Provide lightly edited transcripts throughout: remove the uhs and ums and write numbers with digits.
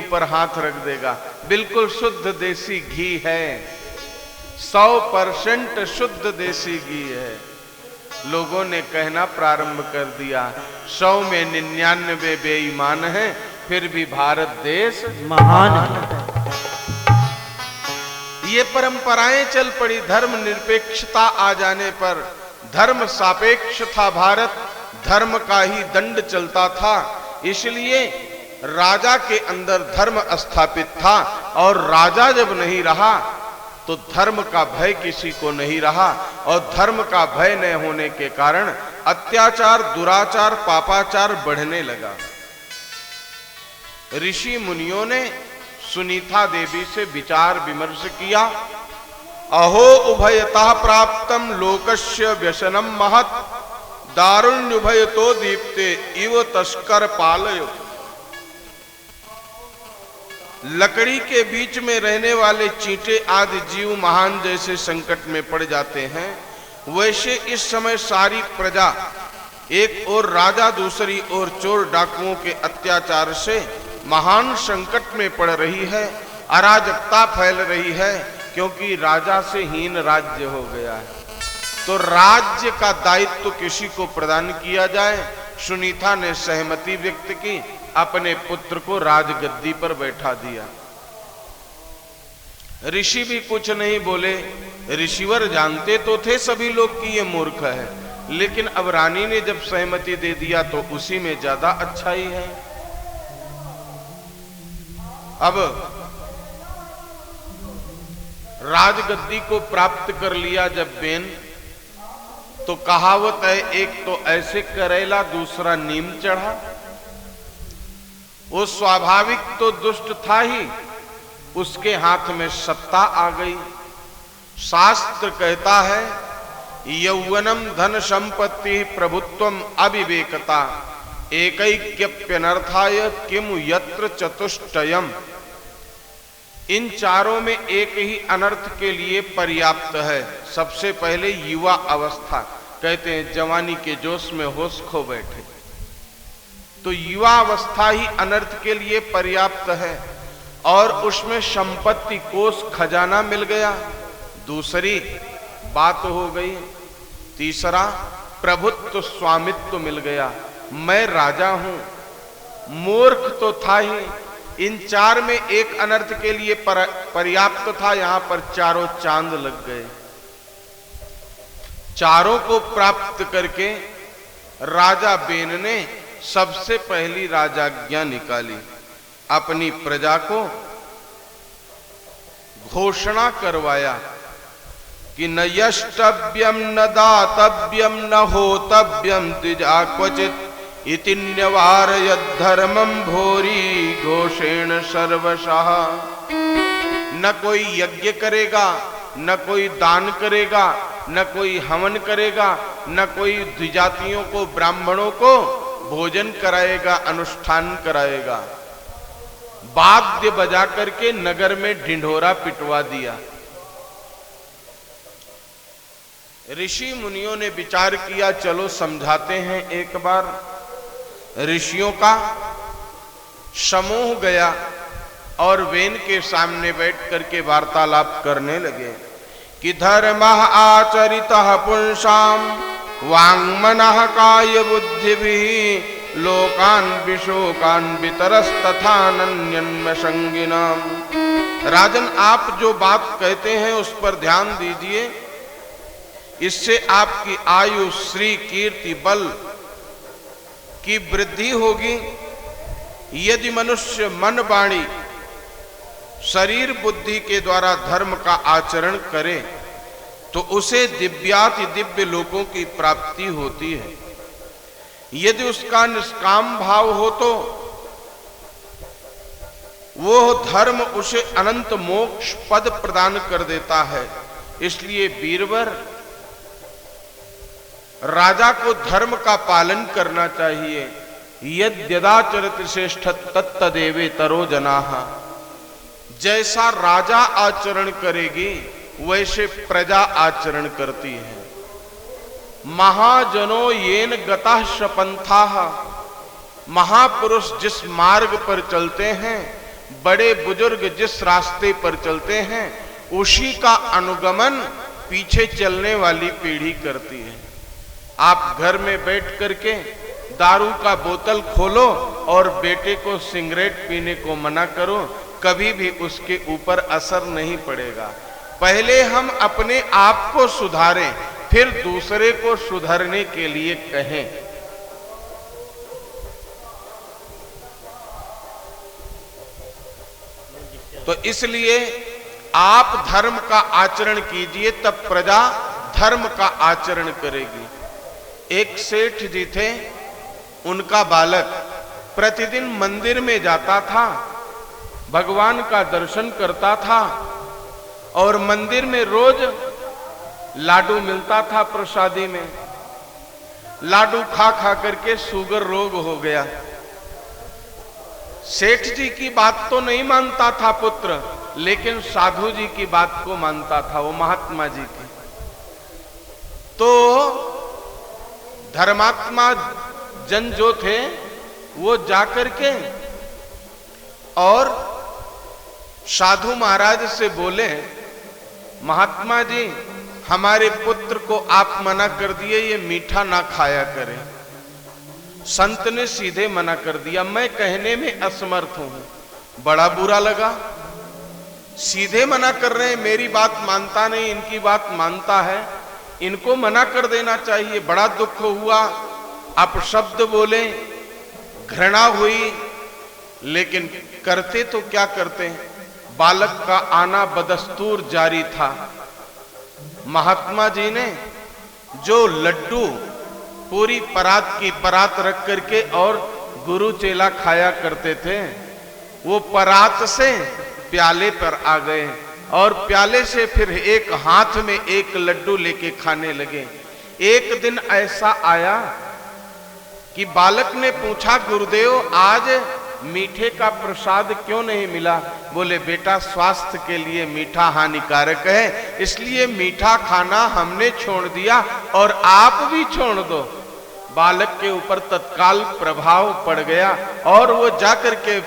ऊपर हाथ रख देगा। बिल्कुल शुद्ध देसी घी है, 100% शुद्ध देसी घी है। लोगों ने कहना प्रारंभ कर दिया, 100 में 99 बेईमान हैं, फिर भी भारत देश महान है। ये परंपराएं चल पड़ी। धर्म निरपेक्षता आ जाने पर धर्म सापेक्ष था भारत, धर्म का ही दंड चलता था, इसलिए राजा के अंदर धर्म स्थापित था। और राजा जब नहीं रहा तो धर्म का भय किसी को नहीं रहा, और धर्म का भय न होने के कारण अत्याचार, दुराचार, पापाचार बढ़ने लगा। ऋषि मुनियों ने सुनीता देवी से विचार विमर्श किया। अहो उभयतः प्राप्तम लोकस्य व्यसनम महत्, दारुण्युभयतो दीप्ते इव तस्कर पालयो। लकड़ी के बीच में रहने वाले चींटे आदि जीव महान जैसे संकट में पड़ जाते हैं, वैसे इस समय सारी प्रजा, एक ओर राजा, दूसरी ओर चोर डाकुओं के अत्याचार से महान संकट में पड़ रही है। अराजकता फैल रही है, क्योंकि राजा से हीन राज्य हो गया है। तो राज्य का दायित्व किसी को प्रदान किया जाए। सुनीता ने सहमति व्यक्त की, अपने पुत्र को राजगद्दी पर बैठा दिया। ऋषि भी कुछ नहीं बोले। ऋषिवर जानते तो थे सभी लोग कि ये मूर्ख है, लेकिन अब रानी ने जब सहमति दे दिया तो उसी में ज्यादा अच्छाई है। अब राजगद्दी को प्राप्त कर लिया जब बेन, तो कहावत है, एक तो ऐसे करेला दूसरा नीम चढ़ा। वो स्वाभाविक तो दुष्ट था ही, उसके हाथ में सत्ता आ गई। शास्त्र कहता है, यौवनम धन संपत्ति प्रभुत्वम अविवेकता एकैक्यप्यनर्थाय किमु यत्र चतुष्टयम्। इन चारों में एक ही अनर्थ के लिए पर्याप्त है। सबसे पहले युवा अवस्था, कहते हैं जवानी के जोश में होश खो बैठे, तो युवा अवस्था ही अनर्थ के लिए पर्याप्त है, और उसमें संपत्ति कोष खजाना मिल गया, दूसरी बात हो गई। तीसरा प्रभुत्व स्वामित्व मिल गया, मैं राजा हूं। मूर्ख तो था ही, इन चार में एक अनर्थ के लिए पर्याप्त था, यहां पर चारों चांद लग गए। चारों को प्राप्त करके राजा बेन ने सबसे पहली राजाज्ञा निकाली। अपनी प्रजा को घोषणा करवाया कि न यष्टव्यम न दातव्यम न होतव्यम द्विजा क्वचित इति न्यवारयत् धर्मं भोरी घोषेण सर्वशः। न कोई यज्ञ करेगा, न कोई दान करेगा, न कोई हवन करेगा, न कोई द्विजातियों को, ब्राह्मणों को भोजन कराएगा, अनुष्ठान कराएगा। वाद्य बजा करके नगर में ढिंढोरा पिटवा दिया। ऋषि मुनियों ने विचार किया, चलो समझाते हैं एक बार। ऋषियों का समूह गया और वेन के सामने बैठ करके वार्तालाप करने लगे कि धर्मः आचरितः पुंसाम वाङ्मनः काय बुद्धिभिः लोकान् विशोकान् वितरस्तथानन्यन्म संगिनाम। राजन, आप जो बात कहते हैं उस पर ध्यान दीजिए, इससे आपकी आयु, श्री, कीर्ति, बल की वृद्धि होगी। यदि मनुष्य मन, वाणी, शरीर, बुद्धि के द्वारा धर्म का आचरण करे तो उसे दिव्याति दिव्य लोकों की प्राप्ति होती है। यदि उसका निष्काम भाव हो तो वो धर्म उसे अनंत मोक्ष पद प्रदान कर देता है। इसलिए वीरवर, राजा को धर्म का पालन करना चाहिए। यद्यदाचरति श्रेष्ठ तत्तदेवे तरो जनाः। जैसा राजा आचरण करेगी वैसे प्रजा आचरण करती है। महाजनो येन गतः शपन्थाः। महापुरुष जिस मार्ग पर चलते हैं बड़े बुजुर्ग जिस रास्ते पर चलते हैं उसी का अनुगमन पीछे चलने वाली पीढ़ी करती है। आप घर में बैठ करके दारू का बोतल खोलो और बेटे को सिगरेट पीने को मना करो, कभी भी उसके ऊपर असर नहीं पड़ेगा। पहले हम अपने आप को सुधारें, फिर दूसरे को सुधरने के लिए कहें। तो इसलिए आप धर्म का आचरण कीजिए, तब प्रजा धर्म का आचरण करेगी। एक सेठ जी थे, उनका बालक प्रतिदिन मंदिर में जाता था, भगवान का दर्शन करता था और मंदिर में रोज लाडू मिलता था प्रसादी में। लाडू खा खा करके शुगर रोग हो गया। सेठ जी की बात तो नहीं मानता था पुत्र, लेकिन साधु जी की बात को मानता था, वो महात्मा जी की। तो धर्मात्मा जन जो थे वो जाकर के और साधु महाराज से बोले, महात्मा जी हमारे पुत्र को आप मना कर दिए, ये मीठा ना खाया करें। संत ने सीधे मना कर दिया, मैं कहने में असमर्थ हूं। बड़ा बुरा लगा, सीधे मना कर रहे हैं, मेरी बात मानता नहीं, इनकी बात मानता है, इनको मना कर देना चाहिए। बड़ा दुख हुआ, अपशब्द बोले, घृणा हुई, लेकिन करते तो क्या करते हैं। बालक का आना बदस्तूर जारी था। महात्मा जी ने जो लड्डू पूरी परात की परात रख करके और गुरु चेला खाया करते थे, वो परात से प्याले पर आ गए और प्याले से फिर एक हाथ में एक लड्डू लेके खाने लगे। एक दिन ऐसा आया कि बालक ने पूछा, गुरुदेव आज मीठे का प्रसाद क्यों नहीं मिला? बोले, बेटा स्वास्थ्य के लिए मीठा हानिकारक है, इसलिए मीठा खाना हमने छोड़ दिया और आप भी छोड़ दो। बालक के ऊपर तत्काल प्रभाव पड़ गया और वो जाकर के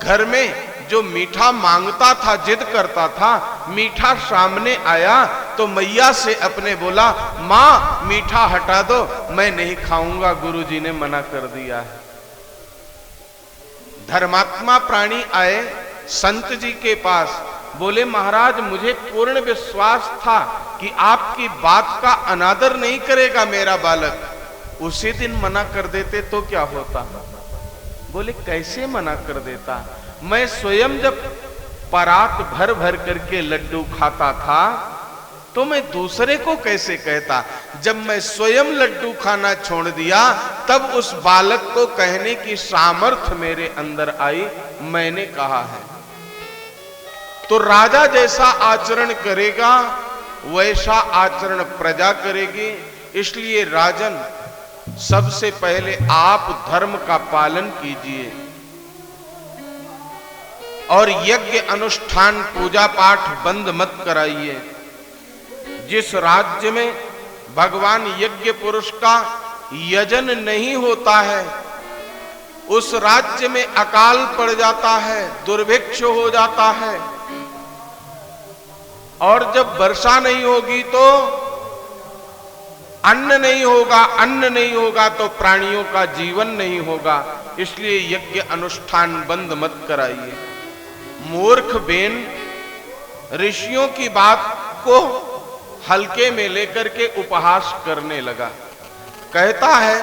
घर में जो मीठा मांगता था, जिद करता था, मीठा सामने आया तो मैया से अपने बोला, मां मीठा हटा दो, मैं नहीं खाऊंगा, गुरुजी ने मना कर दिया है। धर्मात्मा प्राणी आए संत जी के पास, बोले, महाराज मुझे पूर्ण विश्वास था कि आपकी बात का अनादर नहीं करेगा मेरा बालक, उसी दिन मना कर देते तो क्या होता? बोले, कैसे मना कर देता? मैं स्वयं जब परात भर भर करके लड्डू खाता था तो मैं दूसरे को कैसे कहता? जब मैं स्वयं लड्डू खाना छोड़ दिया तब उस बालक को कहने की सामर्थ्य मेरे अंदर आई, मैंने कहा है। तो राजा जैसा आचरण करेगा वैसा आचरण प्रजा करेगी। इसलिए राजन, सबसे पहले आप धर्म का पालन कीजिए और यज्ञ अनुष्ठान पूजा पाठ बंद मत कराइए। जिस राज्य में भगवान यज्ञ पुरुष का यजन नहीं होता है उस राज्य में अकाल पड़ जाता है, दुर्भिक्ष हो जाता है, और जब वर्षा नहीं होगी तो अन्न नहीं होगा, अन्न नहीं होगा तो प्राणियों का जीवन नहीं होगा। इसलिए यज्ञ अनुष्ठान बंद मत कराइए। मूर्ख बेन ऋषियों की बात को हल्के में लेकर के उपहास करने लगा। कहता है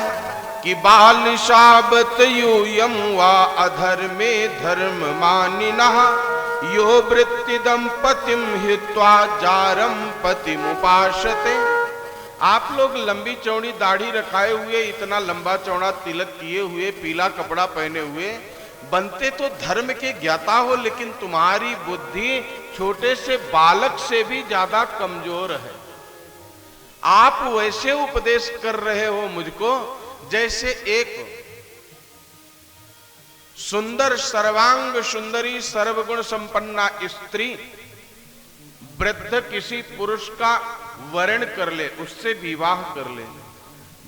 कि बालिशाबत यूयम वा अधर्मे धर्म मानिनः यो वृत्ति दंपतिम हित्वा जारम पतिमुपासते। आप लोग लंबी चौड़ी दाढ़ी रखाए हुए, इतना लंबा चौड़ा तिलक किए हुए, पीला कपड़ा पहने हुए, बनते तो धर्म के ज्ञाता हो, लेकिन तुम्हारी बुद्धि छोटे से बालक से भी ज्यादा कमजोर है। आप वैसे उपदेश कर रहे हो मुझको जैसे एक सुंदर सर्वांग सुंदरी सर्वगुण संपन्ना स्त्री वृद्ध किसी पुरुष का वर्ण कर ले, उससे विवाह कर ले,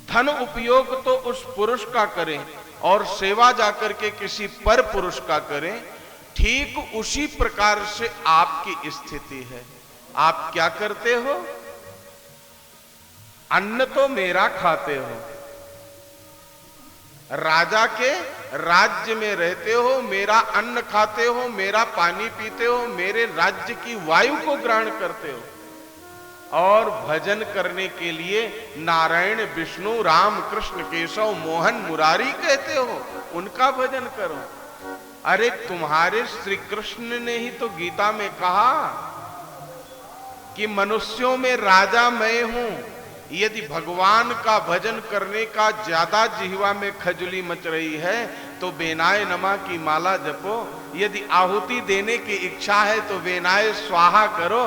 धन उपयोग तो उस पुरुष का करें और सेवा जाकर के किसी पर पुरुष का करें, ठीक उसी प्रकार से आपकी स्थिति है। आप क्या करते हो? अन्न तो मेरा खाते हो, राजा के राज्य में रहते हो, मेरा अन्न खाते हो, मेरा पानी पीते हो, मेरे राज्य की वायु को ग्रहण करते हो, और भजन करने के लिए नारायण, विष्णु, राम, कृष्ण, केशव, मोहन, मुरारी कहते हो, उनका भजन करो। अरे तुम्हारे श्री कृष्ण ने ही तो गीता में कहा कि मनुष्यों में राजा मैं हूं। यदि भगवान का भजन करने का ज्यादा जिह्वा में खजुली मच रही है तो बेनाय नमा की माला जपो। यदि आहुति देने की इच्छा है तो बेनाय स्वाहा करो।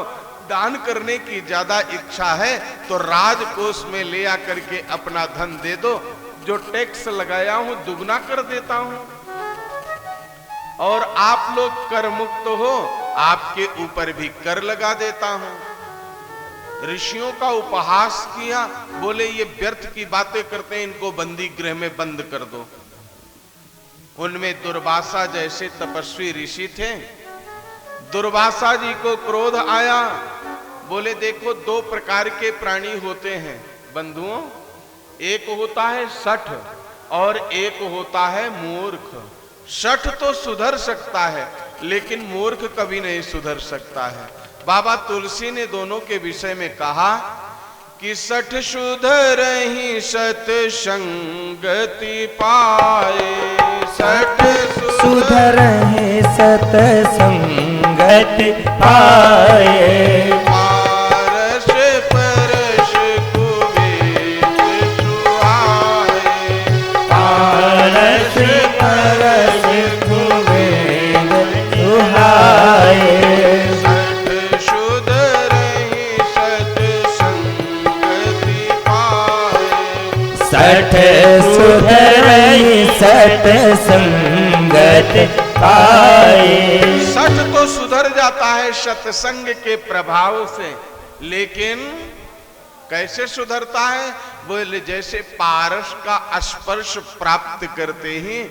दान करने की ज्यादा इच्छा है तो राजकोष में ले आकर के अपना धन दे दो। जो टैक्स लगाया हूं दुगना कर देता हूं। और आप लोग कर मुक्त हो, आपके ऊपर भी कर लगा देता हूं। ऋषियों का उपहास किया, बोले ये व्यर्थ की बातें करते हैं, इनको बंदी गृह में बंद कर दो। उनमें दुर्वासा जैसे तपस्वी ऋषि थे। दुर्वासा जी को क्रोध आया, बोले देखो दो प्रकार के प्राणी होते हैं बंधुओं, एक होता है शठ और एक होता है मूर्ख। शठ तो सुधर सकता है लेकिन मूर्ख कभी नहीं सुधर सकता है। बाबा तुलसी ने दोनों के विषय में कहा कि शठ सुधरहि सत संगति पाए, शठ सुधरहि सत संगति पाए। पारस परस कुबेर सुहाए, पारस परस कुबेर सुहाए। सठ सुधरहि सत संगति पाए। सठ तो सुधर जाता है सत्संग के प्रभाव से, लेकिन कैसे सुधरता है? बोले जैसे पारस का स्पर्श प्राप्त करते ही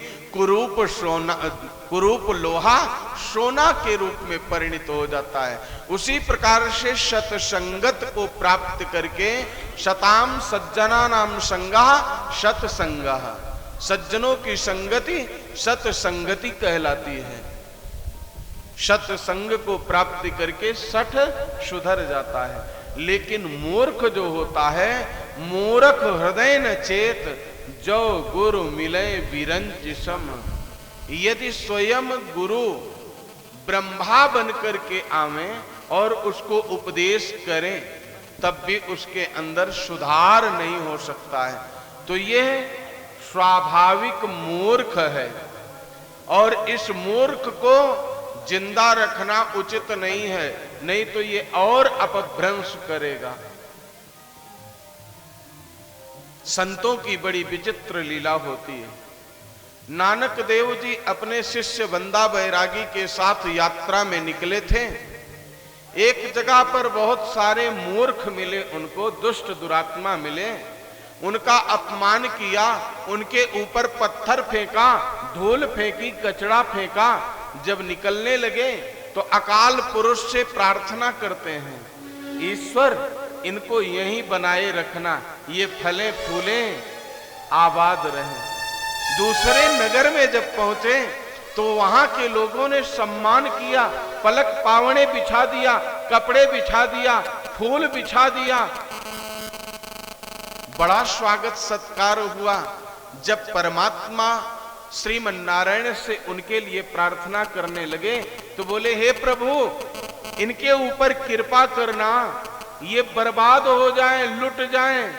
कुरूप लोहा सोना के रूप में परिणित हो जाता है। उसी प्रकार से सत्संगत को प्राप्त करके शताम सज्जना नाम संगा सत्संगा, सज्जनों की संगति सत्संगति कहलाती है। सत्संग को प्राप्ति करके सठ सुधर जाता है। लेकिन मूर्ख जो होता है, मूर्ख हृदय न चेत जो गुरु मिले विरंच सम। यदि स्वयं गुरु ब्रह्मा बन करके आवे और उसको उपदेश करें तब भी उसके अंदर सुधार नहीं हो सकता है, तो यह स्वाभाविक मूर्ख है। और इस मूर्ख को जिंदा रखना उचित नहीं है, नहीं तो ये और अपभ्रंश करेगा। संतों की बड़ी विचित्र लीला होती है। नानक देव जी अपने शिष्य बंदा बैरागी के साथ यात्रा में निकले थे। एक जगह पर बहुत सारे मूर्ख मिले, उनको दुष्ट दुरात्मा मिले, उनका अपमान किया, उनके ऊपर पत्थर फेंका, धूल फेंकी, कचड़ा फेंका। जब निकलने लगे तो अकाल पुरुष से प्रार्थना करते हैं, ईश्वर इनको यहीं बनाए रखना, ये फले फूले आबाद रहें। दूसरे नगर में जब पहुंचे तो वहां के लोगों ने सम्मान किया, पलक पावने बिछा दिया, कपड़े बिछा दिया, फूल बिछा दिया, बड़ा स्वागत सत्कार हुआ। जब परमात्मा श्रीमन नारायण से उनके लिए प्रार्थना करने लगे तो बोले, हे प्रभु इनके ऊपर कृपा करना, ये बर्बाद हो जाएं, लुट जाएं।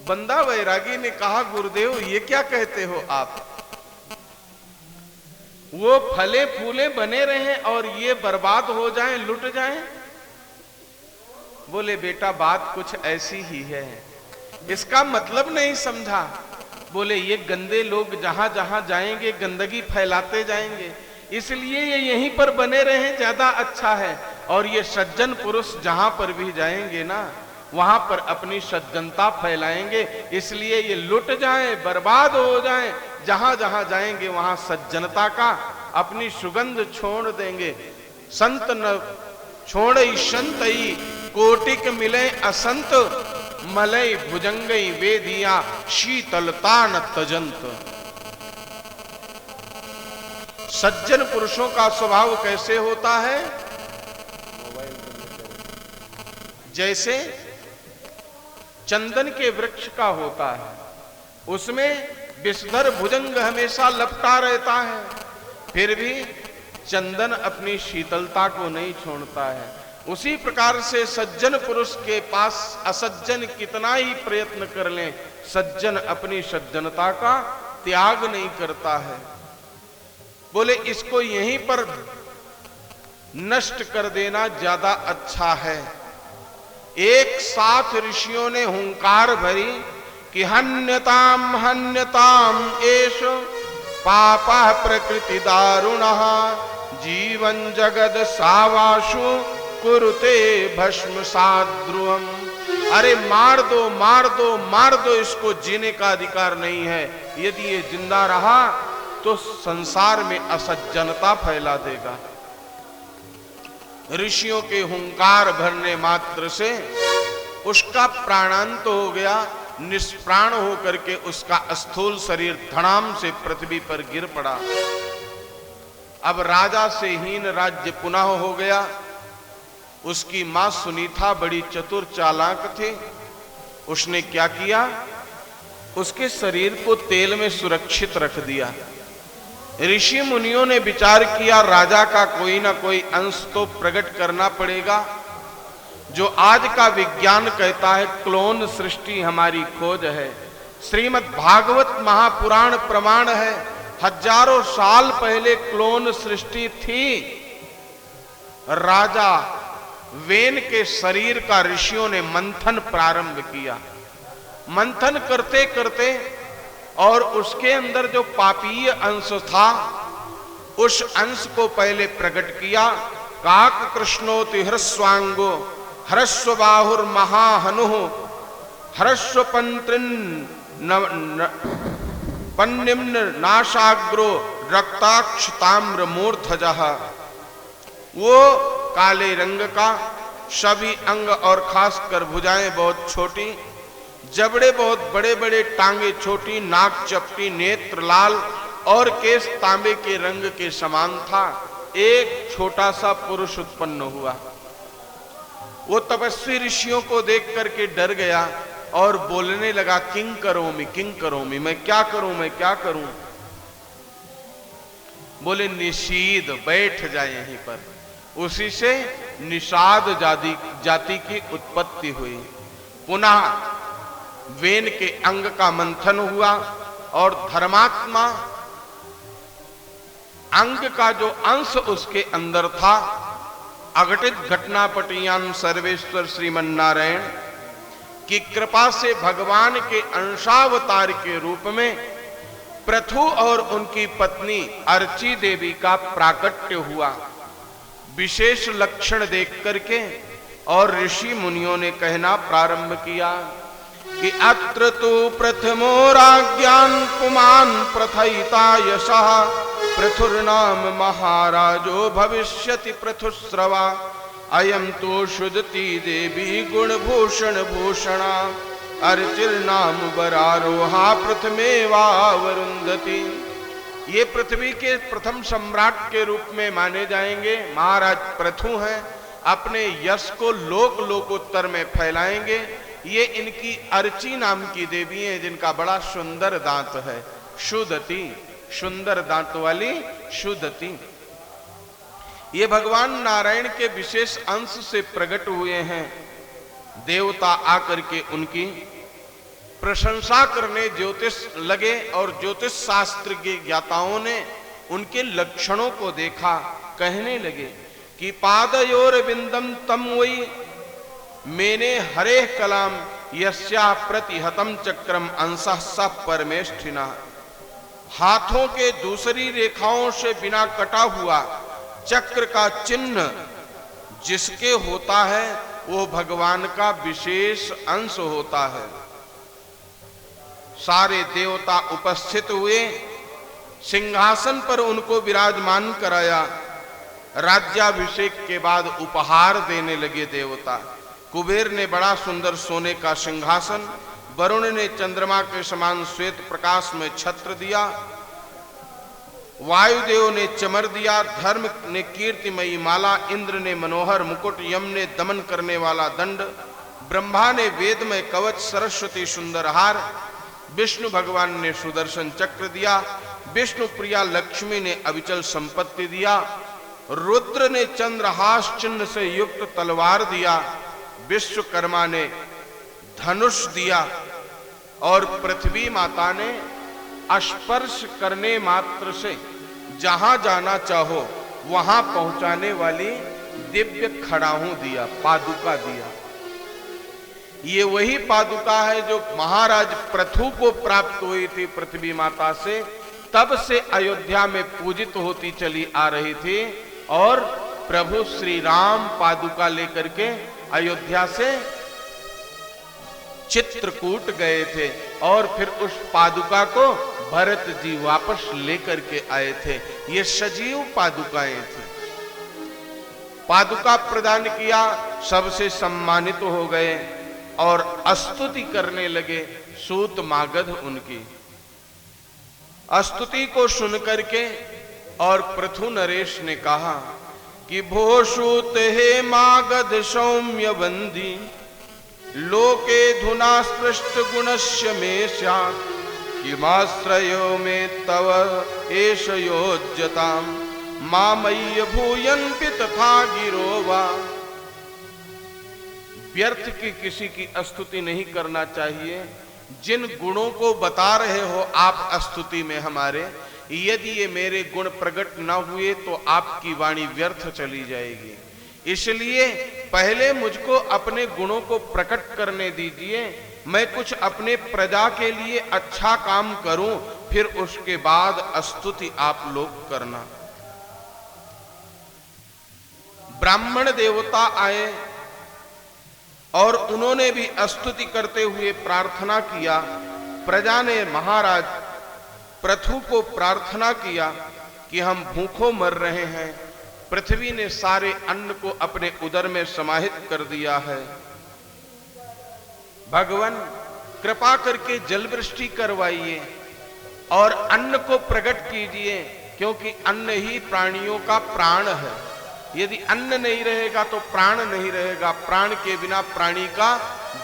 बंदा वैरागी ने कहा, गुरुदेव ये क्या कहते हो आप? वो फले फूले बने रहें और ये बर्बाद हो जाएं, लुट जाएं। बोले, बेटा बात कुछ ऐसी ही है, इसका मतलब नहीं समझा। बोले, ये गंदे लोग जहां जहां जाएंगे गंदगी फैलाते जाएंगे, इसलिए ये यहीं पर बने रहें ज्यादा अच्छा है। और ये सज्जन पुरुष जहां पर भी जाएंगे ना, वहां पर अपनी सज्जनता फैलाएंगे, इसलिए ये लुट जाएं, बर्बाद हो जाएं, जहां जहां जाएंगे वहां सज्जनता का अपनी सुगंध छोड़ देंगे। संत न छोड़ई संतई, कोटिक मिले असंत, मलय भुजंगई वेदिया, शीतलता न तजंत। सज्जन पुरुषों का स्वभाव कैसे होता है? जैसे चंदन के वृक्ष का होता है, उसमें विषधर भुजंग हमेशा लपटा रहता है, फिर भी चंदन अपनी शीतलता को नहीं छोड़ता है। उसी प्रकार से सज्जन पुरुष के पास असज्जन कितना ही प्रयत्न कर लें, सज्जन अपनी सज्जनता का त्याग नहीं करता है। बोले इसको यहीं पर नष्ट कर देना ज्यादा अच्छा है। एक साथ ऋषियों ने हुंकार भरी कि हन्यताम हन्यताम एष पापा प्रकृति दारुणः, जीवन जगद सावाशु कुरुते भस्म साद्रुवम। अरे मार दो मार दो मार दो, इसको जीने का अधिकार नहीं है। यदि ये जिंदा रहा तो संसार में असज्जनता फैला देगा। ऋषियों के हुंकार भरने मात्र से उसका प्राणांत हो गया, निष्प्राण होकर के उसका स्थूल शरीर धड़ाम से पृथ्वी पर गिर पड़ा। अब राजा से हीन राज्य पुनः हो गया। उसकी मां सुनीता बड़ी चतुर चालाक थी। उसने क्या किया? उसके शरीर को तेल में सुरक्षित रख दिया। ऋषि मुनियों ने विचार किया राजा का कोई ना कोई अंश तो प्रकट करना पड़ेगा। जो आज का विज्ञान कहता है क्लोन सृष्टि हमारी खोज है। श्रीमद् भागवत महापुराण प्रमाण है, हजारों साल पहले क्लोन सृष्टि थी। राजा वेन के शरीर का ऋषियों ने मंथन प्रारंभ किया। मंथन करते करते और उसके अंदर जो पापीय अंश था उस अंश को पहले प्रकट किया। काक कृष्णोति हृस्वांगो हृस्व बाहुर महाहनु हृस्व पन्निम्न नाशाग्रो रक्ताक्ष ताम्र मूर्धजः। वो काले रंग का, सभी अंग और खासकर भुजाएं बहुत छोटी, जबड़े बहुत बड़े बड़े, टांगे छोटी, नाक चपटी, नेत्र लाल और केस तांबे के रंग के समान था। एक छोटा सा पुरुष उत्पन्न हुआ। वो तपस्वी ऋषियों को देख करके डर गया और बोलने लगा किंग करोमि, मैं क्या करूं, मैं क्या करूं। बोले निषीद, बैठ जाए यहीं पर। उसी से निषाद जाति की उत्पत्ति हुई। पुनः वेन के अंग का मंथन हुआ और धर्मात्मा अंग का जो अंश उसके अंदर था, अघटित घटनापटियान सर्वेश्वर श्रीमन्नारायण की कृपा से भगवान के अंशावतार के रूप में पृथु और उनकी पत्नी अर्ची देवी का प्राकट्य हुआ। विशेष लक्षण देख करके और ऋषि मुनियों ने कहना प्रारंभ किया कि अत्र तु प्रथमो राज्ञान् पुमान् प्रथयिता यशः पृथुर्नाम महाराजो भविष्यति पृथुस्रवा अयं तु शुद्धति देवी गुणभूषण भूषणा अर्चिर्नाम वरारोहा प्रथमेवावरुन्धति। ये पृथ्वी के प्रथम सम्राट के रूप में माने जाएंगे। महाराज पृथु हैं, अपने यश को लोक लोकोत्तर में फैलाएंगे। ये इनकी अर्ची नाम की देवी है जिनका बड़ा सुंदर दांत है, शुद्धति, सुंदर दांत वाली शुद्धति। ये भगवान नारायण के विशेष अंश से प्रकट हुए हैं। देवता आकर के उनकी प्रशंसा करने ज्योतिष लगे और ज्योतिष शास्त्र के ज्ञाताओं ने उनके लक्षणों को देखा। कहने लगे कि पादयोर विंदम तम वही मैंने हरे कलाम यस्या प्रतिहतम चक्रम अंशः स परमेष्ठिना। हाथों के दूसरी रेखाओं से बिना कटा हुआ चक्र का चिन्ह जिसके होता है वो भगवान का विशेष अंश होता है। सारे देवता उपस्थित हुए सिंहासन पर उनको विराजमान कराया। राज्याभिषेक के बाद उपहार देने लगे देवता। कुबेर ने बड़ा सुंदर सोने का सिंहासन, वरुण ने चंद्रमा के समान श्वेत प्रकाश में छत्र दिया, वायुदेव ने चमर दिया, धर्म ने कीर्तिमयी माला, इंद्र ने मनोहर मुकुट, यम ने दमन करने वाला दंड, ब्रह्मा ने वेदमय कवच, सरस्वती सुंदर हार, विष्णु भगवान ने सुदर्शन चक्र दिया, विष्णु प्रिया लक्ष्मी ने अविचल संपत्ति दिया, रुद्र ने चंद्रहास चिन्ह से युक्त तलवार दिया, विश्वकर्मा ने धनुष दिया और पृथ्वी माता ने स्पर्श करने मात्र से जहां जाना चाहो वहां पहुंचाने वाली दिव्य खड़ाहू दिया, पादुका दिया। ये वही पादुका है जो महाराज पृथु को प्राप्त हुई थी पृथ्वी माता से, तब से अयोध्या में पूजित होती चली आ रही थी और प्रभु श्री राम पादुका लेकर के अयोध्या से चित्रकूट गए थे और फिर उस पादुका को भरत जी वापस लेकर के आए थे। ये सजीव पादुकाएं थी। पादुका प्रदान किया, सबसे सम्मानित हो गए और स्तुति करने लगे सूत मागध उनकी। स्तुति को सुन करके और पृथु नरेश ने कहा कि भो सूत हे मागध सौम्य बंदी, लोके धुना स्पृष्ट गुणस्य में स्यात्, किमाश्रयो में तव एष योज्यताम्, मामय्य भूयन्ति तथा गिरो वा। व्यर्थ की किसी की स्तुति नहीं करना चाहिए। जिन गुणों को बता रहे हो आप स्तुति में हमारे, यदि ये मेरे गुण प्रकट न हुए तो आपकी वाणी व्यर्थ चली जाएगी। इसलिए पहले मुझको अपने गुणों को प्रकट करने दीजिए, मैं कुछ अपने प्रजा के लिए अच्छा काम करूं, फिर उसके बाद स्तुति आप लोग करना। ब्राह्मण देवता आए और उन्होंने भी स्तुति करते हुए प्रार्थना किया। प्रजा ने महाराज पृथु को प्रार्थना किया कि हम भूखों मर रहे हैं, पृथ्वी ने सारे अन्न को अपने उदर में समाहित कर दिया है, भगवान कृपा करके जल वृष्टि करवाइए और अन्न को प्रकट कीजिए, क्योंकि अन्न ही प्राणियों का प्राण है। यदि अन्न नहीं रहेगा तो प्राण नहीं रहेगा, प्राण के बिना प्राणी का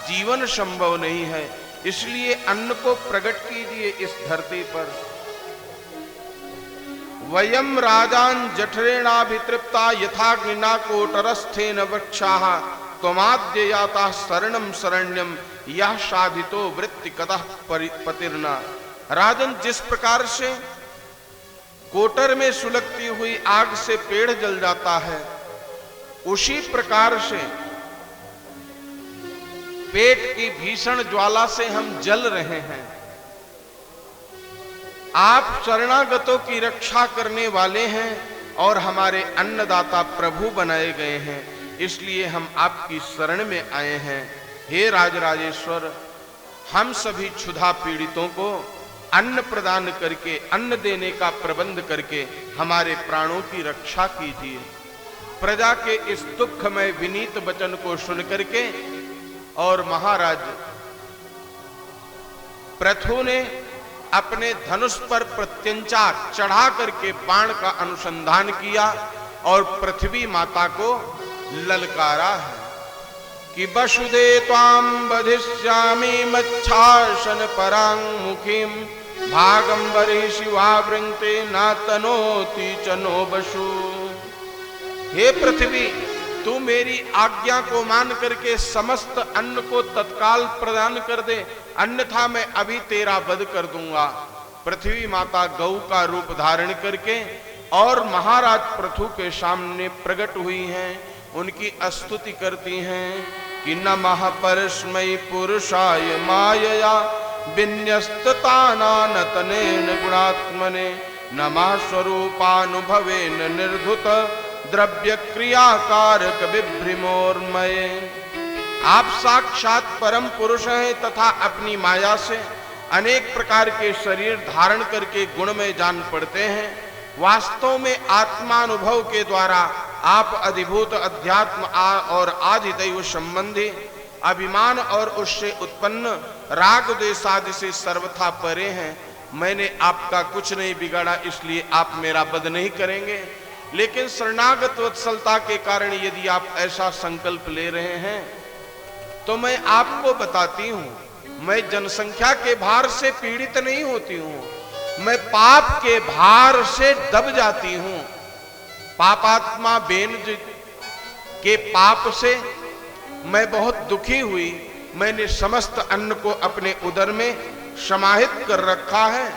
जीवन संभव नहीं है। इसलिए अन्न को प्रकट कीजिए इस धरती पर। वयम राजान जठरेणाभितृप्ता यथाग्निना कोटरस्थेन वृक्षाः, त्वमाद्य याता शरणम शरण्यम यह साधितो वृत्ति कतः पतिर्ना। राजन, जिस प्रकार से कोटर में सुलगती हुई आग से पेड़ जल जाता है, उसी प्रकार से पेट की भीषण ज्वाला से हम जल रहे हैं। आप शरणागतों की रक्षा करने वाले हैं और हमारे अन्नदाता प्रभु बनाए गए हैं, इसलिए हम आपकी शरण में आए हैं। हे राजराजेश्वर, हम सभी क्षुधा पीड़ितों को अन्न प्रदान करके, अन्न देने का प्रबंध करके हमारे प्राणों की रक्षा कीजिए। प्रजा के इस दुखमय विनीत वचन को सुन करके और महाराज पृथु ने अपने धनुष पर प्रत्यंचा चढ़ा करके बाण का अनुसंधान किया और पृथ्वी माता को ललकारा है कि वसुदे त्वां बधिष्यामि मच्छासन परां मुखीं, भागंबरी शिवा वृंते न तनोति चनो बसु। हे पृथ्वी, तू मेरी आज्ञा को मान करके समस्त अन्न को तत्काल प्रदान कर दे, अन्यथा मैं अभी तेरा वध कर दूंगा। पृथ्वी माता गौ का रूप धारण करके और महाराज पृथु के सामने प्रकट हुई हैं, उनकी स्तुति करती हैं कि नमः परस्मै पुरुषाय मायया विन्यस्ततानानतनेन गुणात्मने, नमः स्वरूपानुभवेन निर्धुत द्रव्य क्रियाकारक विभ्रमोर्मये। आप साक्षात परम पुरुष हैं तथा अपनी माया से अनेक प्रकार के शरीर धारण करके गुणमय जान पड़ते हैं। वास्तव में आत्मानुभव के द्वारा आप अधिभूत अध्यात्म और आदिदैव संबंधी अभिमान और उससे उत्पन्न राग द्वेष आदि से सर्वथा परे हैं। मैंने आपका कुछ नहीं बिगाड़ा, इसलिए आप मेरा वध नहीं करेंगे। लेकिन शरणागत वत्सलता के कारण यदि आप ऐसा संकल्प ले रहे हैं तो मैं आपको बताती हूं, मैं जनसंख्या के भार से पीड़ित नहीं होती हूं, मैं पाप के भार से दब जाती हूं। पापात्मा बेन के पाप से मैं बहुत दुखी हुई। मैंने समस्त अन्न को अपने उदर में समाहित कर रखा है।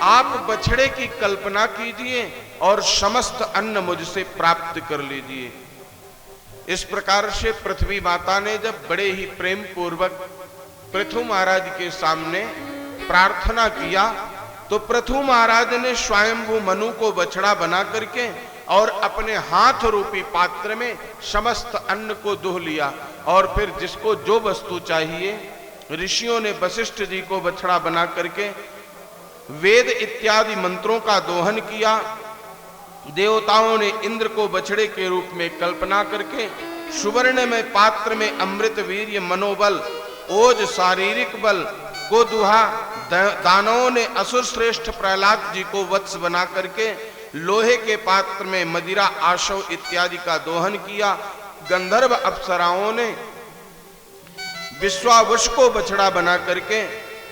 आप बछड़े की कल्पना कीजिए और समस्त अन्न मुझसे प्राप्त कर लीजिए। इस प्रकार से पृथ्वी माता ने जब बड़े ही प्रेम पूर्वक पृथु महाराज के सामने प्रार्थना किया तो पृथु महाराज ने स्वयंभू मनु को बछड़ा बना करके और अपने हाथ रूपी पात्र में समस्त अन्न को दुह लिया और फिर जिसको जो वस्तु चाहिए ऋषियों ने वशिष्ठ जी को बछड़ा बना करके वेद इत्यादि मंत्रों का दोहन किया। देवताओं ने इंद्र को बछड़े के रूप में कल्पना करके सुवर्ण में पात्र में अमृत वीर्य मनोबल ओज शारीरिक बल को दुहा। दानवों ने असुर श्रेष्ठ प्रहलाद जी को वत्स बना करके लोहे के पात्र में मदिरा आशव इत्यादि का दोहन किया। गंधर्व अप्सराओं ने विश्वावश को बछड़ा बना करके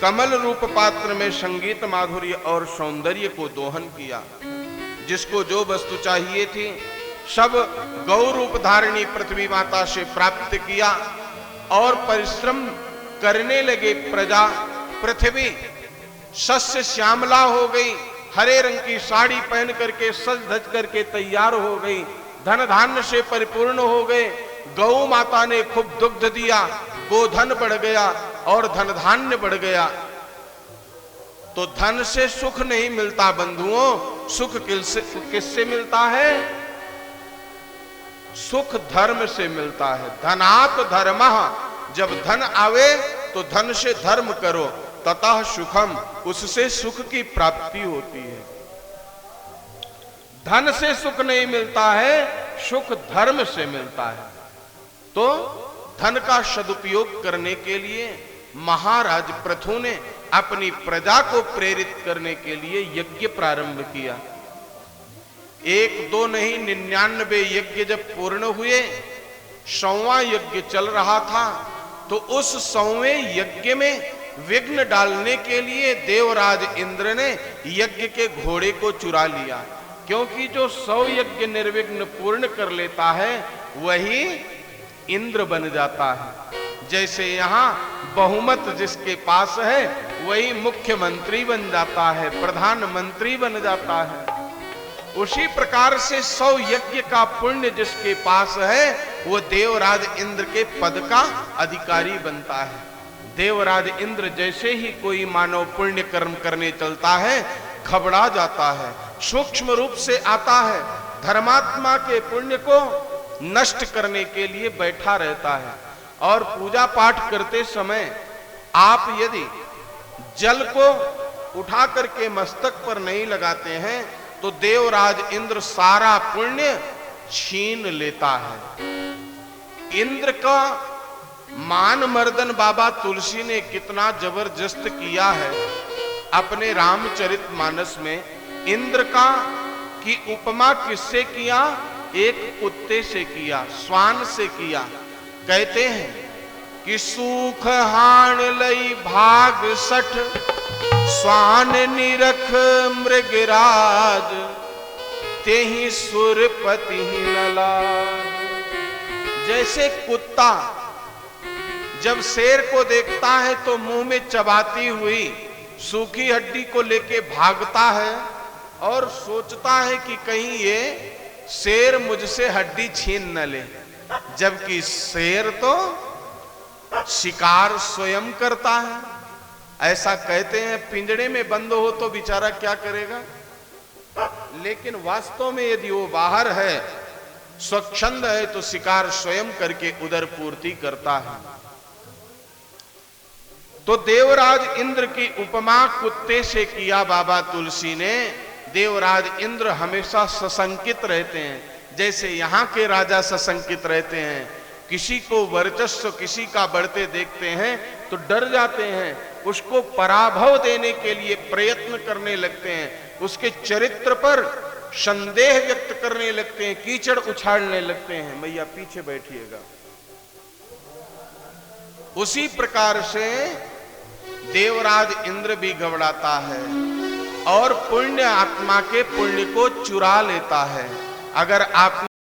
कमल रूप पात्र में संगीत माधुर्य और सौंदर्य को दोहन किया। जिसको जो वस्तु चाहिए थी सब गौ रूप धारिणी पृथ्वी माता से प्राप्त किया और परिश्रम करने लगे प्रजा। पृथ्वी सस्य श्यामला हो गई, हरे रंग की साड़ी पहन करके सज धज करके तैयार हो गई, धन धान्य से परिपूर्ण हो गए। गौ माता ने खूब दुग्ध दिया, गोधन बढ़ गया और धन धान्य बढ़ गया। तो धन से सुख नहीं मिलता बंधुओं, सुख किससे मिलता है? सुख धर्म से मिलता है। धनात् धर्मः, जब धन आवे तो धन से धर्म करो, ततः सुखम, उससे सुख की प्राप्ति होती है। धन से सुख नहीं मिलता है, सुख धर्म से मिलता है। तो धन का सदुपयोग करने के लिए महाराज पृथु ने अपनी प्रजा को प्रेरित करने के लिए यज्ञ प्रारंभ किया। 1 2 नहीं 99 यज्ञ जब पूर्ण हुए, 100वां यज्ञ चल रहा था तो उस 100वें यज्ञ में विघ्न डालने के लिए देवराज इंद्र ने यज्ञ के घोड़े को चुरा लिया। क्योंकि जो 100 यज्ञ निर्विघ्न पूर्ण कर लेता है वही इंद्र बन जाता है। जैसे यहाँ बहुमत जिसके पास है वही मुख्यमंत्री बन जाता है, प्रधानमंत्री बन जाता है। उसी प्रकार से 100 यज्ञ का पुण्य जिसके पास है वो देवराज इंद्र के पद का अधिकारी बनता है। देवराज इंद्र जैसे ही कोई मानव पुण्य कर्म करने चलता है घबरा जाता है, सूक्ष्म रूप से आता है, धर्मात्मा के पुण्य को नष्ट करने के लिए बैठा रहता है। और पूजा पाठ करते समय आप यदि जल को उठा करके मस्तक पर नहीं लगाते हैं तो देवराज इंद्र सारा पुण्य छीन लेता है। इंद्र का मान मर्दन बाबा तुलसी ने कितना जबरदस्त किया है अपने रामचरितमानस में। इंद्र का की उपमा किससे किया? एक कुत्ते से किया, श्वान से किया। कहते हैं कि सूख हाण लई भाग सठ, श्वान निरख मृगराज, तेहि सुरपति नला। जैसे कुत्ता जब शेर को देखता है तो मुंह में चबाती हुई सूखी हड्डी को लेके भागता है और सोचता है कि कहीं ये शेर मुझसे हड्डी छीन न ले, जबकि शेर तो शिकार स्वयं करता है। ऐसा कहते हैं पिंजड़े में बंद हो तो बेचारा क्या करेगा, लेकिन वास्तव में यदि वो बाहर है, स्वच्छंद है, तो शिकार स्वयं करके उदर पूर्ति करता है। तो देवराज इंद्र की उपमा कुत्ते से किया बाबा तुलसी ने। देवराज इंद्र हमेशा सशंकित रहते हैं, जैसे यहाँ के राजा सशंकित रहते हैं। किसी को वर्चस्व किसी का बढ़ते देखते हैं तो डर जाते हैं, उसको पराभव देने के लिए प्रयत्न करने लगते हैं, उसके चरित्र पर संदेह व्यक्त करने लगते हैं, कीचड़ उछालने लगते हैं। मैया पीछे बैठिएगा। उसी प्रकार से देवराज इंद्र भी घबराता है और पुण्य आत्मा के पुण्य को चुरा लेता है। अगर आप